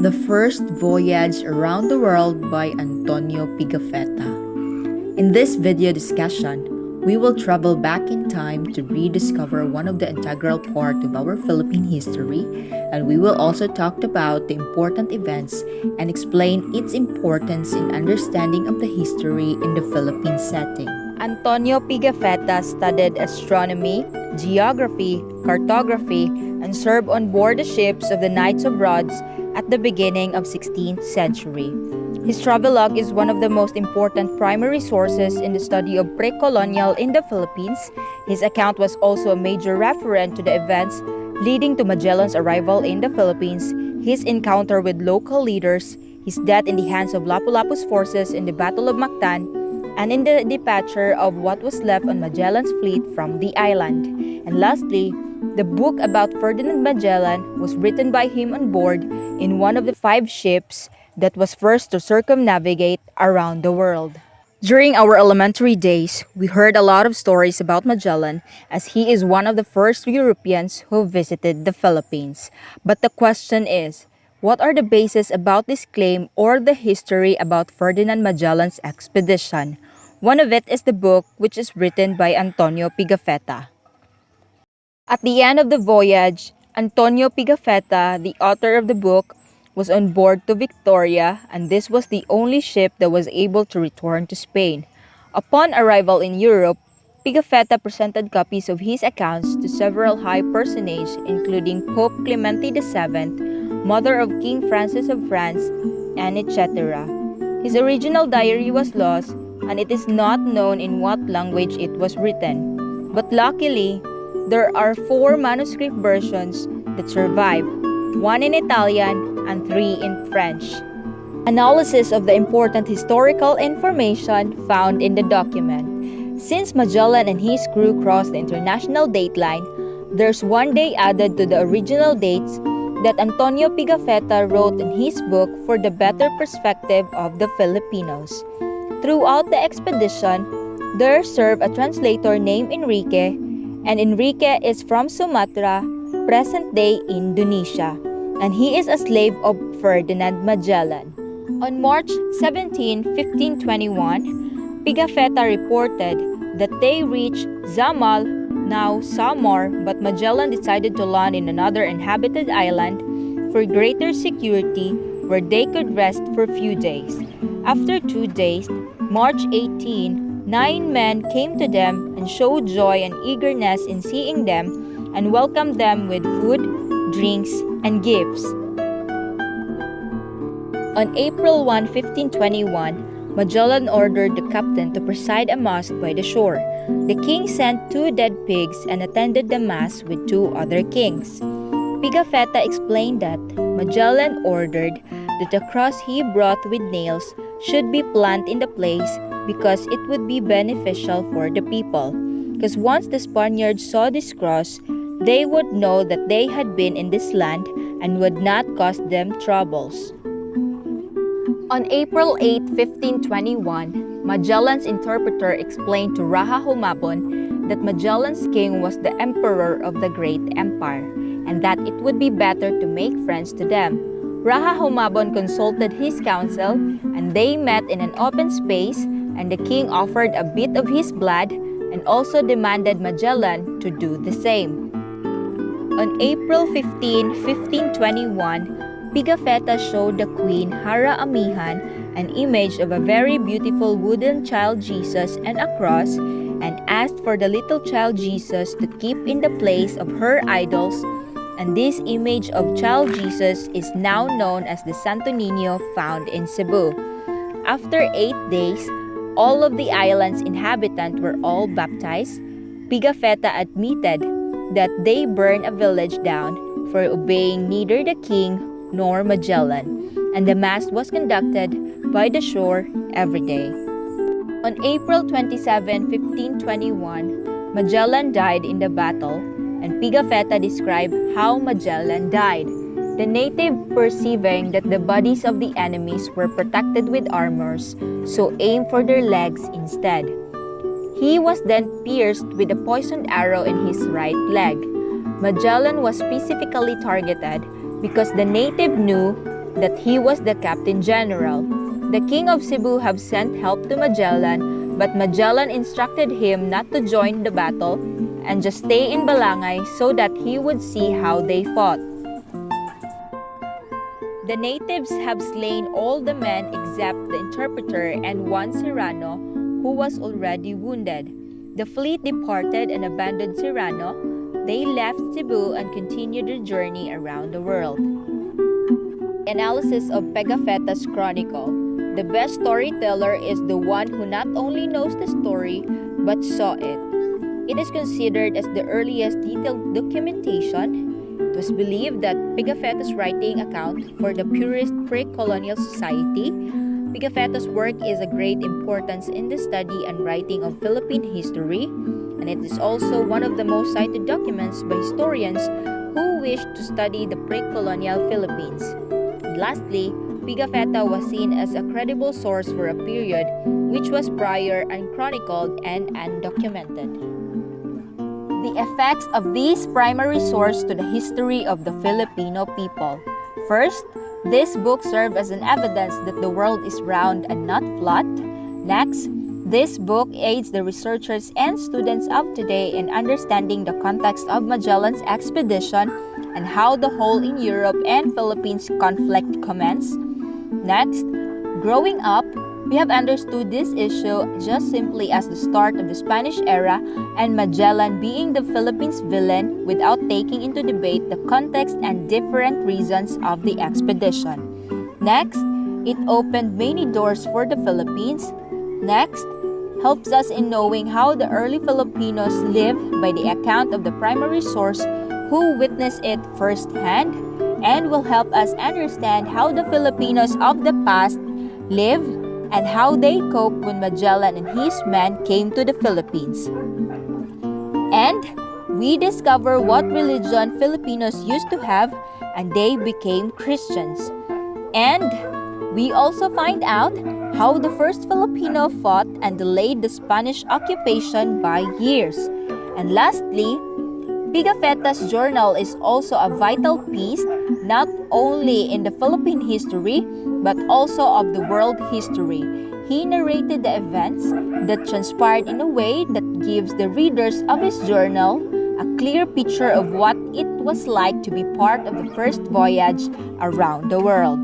The First Voyage Around the World by Antonio Pigafetta. In this video discussion, we will travel back in time to rediscover one of the integral part of our Philippine history, and we will also talk about the important events and explain its importance in understanding of the history in the Philippine setting. Antonio Pigafetta studied astronomy, geography, cartography, and served on board the ships of the Knights of Rhodes at the beginning of 16th century. His travelogue is one of the most important primary sources in the study of pre-colonial in the Philippines. His account was also a major referent to the events leading to Magellan's arrival in the Philippines, his encounter with local leaders, his death in the hands of Lapu-Lapu's forces in the Battle of Mactan, and in the departure of what was left on Magellan's fleet from the island. And lastly, the book about Ferdinand Magellan was written by him on board in one of the 5 ships that was first to circumnavigate around the world. During our elementary days, we heard a lot of stories about Magellan as he is one of the first Europeans who visited the Philippines. But the question is, what are the bases about this claim or the history about Ferdinand Magellan's expedition? One of it is the book which is written by Antonio Pigafetta. At the end of the voyage, Antonio Pigafetta, the author of the book, was on board to Victoria, and this was the only ship that was able to return to Spain. Upon arrival in Europe, Pigafetta presented copies of his accounts to several high personages, including Pope Clemente VII, mother of King Francis of France, and etc. His original diary was lost, and it is not known in what language it was written. But luckily, there are 4 manuscript versions that survive, 1 in Italian and 3 in French. Analysis of the important historical information found in the document. Since Magellan and his crew crossed the international dateline, there's 1 day added to the original dates that Antonio Pigafetta wrote in his book for the better perspective of the Filipinos. Throughout the expedition, there served a translator named Enrique, and Enrique is from Sumatra, present-day Indonesia, and he is a slave of Ferdinand Magellan. On March 17, 1521, Pigafetta reported that they reached Zamal, now Samar, but Magellan decided to land in another inhabited island for greater security where they could rest for a few days. After 2 days, March 18, 9 men came to them and showed joy and eagerness in seeing them and welcomed them with food, drinks, and gifts. On April 1, 1521, Magellan ordered the captain to preside a mass by the shore. The king sent 2 dead pigs and attended the mass with 2 other kings. Pigafetta explained that Magellan ordered that the cross he brought with nails should be planted in the place because it would be beneficial for the people. Because once the Spaniards saw this cross, they would know that they had been in this land and would not cause them troubles. On April 8, 1521, Magellan's interpreter explained to Raja Humabon that Magellan's king was the emperor of the great empire, and that it would be better to make friends to them. Raja Humabon consulted his council, and they met in an open space, and the king offered a bit of his blood and also demanded Magellan to do the same. On April 15, 1521, Pigafetta showed the queen Hara Amihan an image of a very beautiful wooden child Jesus and a cross, and asked for the little child Jesus to keep in the place of her idols, and this image of child Jesus is now known as the Santo Niño found in Cebu. After 8 days, all of the island's inhabitants were all baptized. Pigafetta admitted that they burned a village down for obeying neither the king nor Magellan, and the mass was conducted by the shore every day. On April 27, 1521, Magellan died in the battle, and Pigafetta described how Magellan died. The native, perceiving that the bodies of the enemies were protected with armors, so aimed for their legs instead. He was then pierced with a poisoned arrow in his right leg. Magellan was specifically targeted because the native knew that he was the captain general. The king of Cebu have sent help to Magellan, but Magellan instructed him not to join the battle and just stay in Balangay so that he would see how they fought. The natives have slain all the men except the interpreter and one Serrano who was already wounded. The fleet departed and abandoned Serrano. They left Cebu and continued their journey around the world. Analysis of Pigafetta's Chronicle. The best storyteller is the one who not only knows the story but saw it. It is considered as the earliest detailed documentation. It was believed that Pigafetta's writing account for the purest pre-colonial society. Pigafetta's work is of great importance in the study and writing of Philippine history, and it is also one of the most cited documents by historians who wish to study the pre-colonial Philippines. And lastly, Pigafetta was seen as a credible source for a period which was prior unchronicled and undocumented. The effects of this primary source to the history of the Filipino people. First, this book serves as an evidence that the world is round and not flat. Next, this book aids the researchers and students of today in understanding the context of Magellan's expedition and how the hole in Europe and Philippines conflict commenced. Next, growing up, we have understood this issue just simply as the start of the Spanish era and Magellan being the Philippines villain without taking into debate the context and different reasons of the expedition. Next, it opened many doors for the Philippines. Next, helps us in knowing how the early Filipinos lived by the account of the primary source who witnessed it firsthand, and will help us understand how the Filipinos of the past lived and how they coped when Magellan and his men came to the Philippines. And we discover what religion Filipinos used to have, and they became Christians. And we also find out how the first Filipino fought and delayed the Spanish occupation by years. And lastly, Pigafetta's journal is also a vital piece not only in the Philippine history but also of the world history. He narrated the events that transpired in a way that gives the readers of his journal a clear picture of what it was like to be part of the first voyage around the world.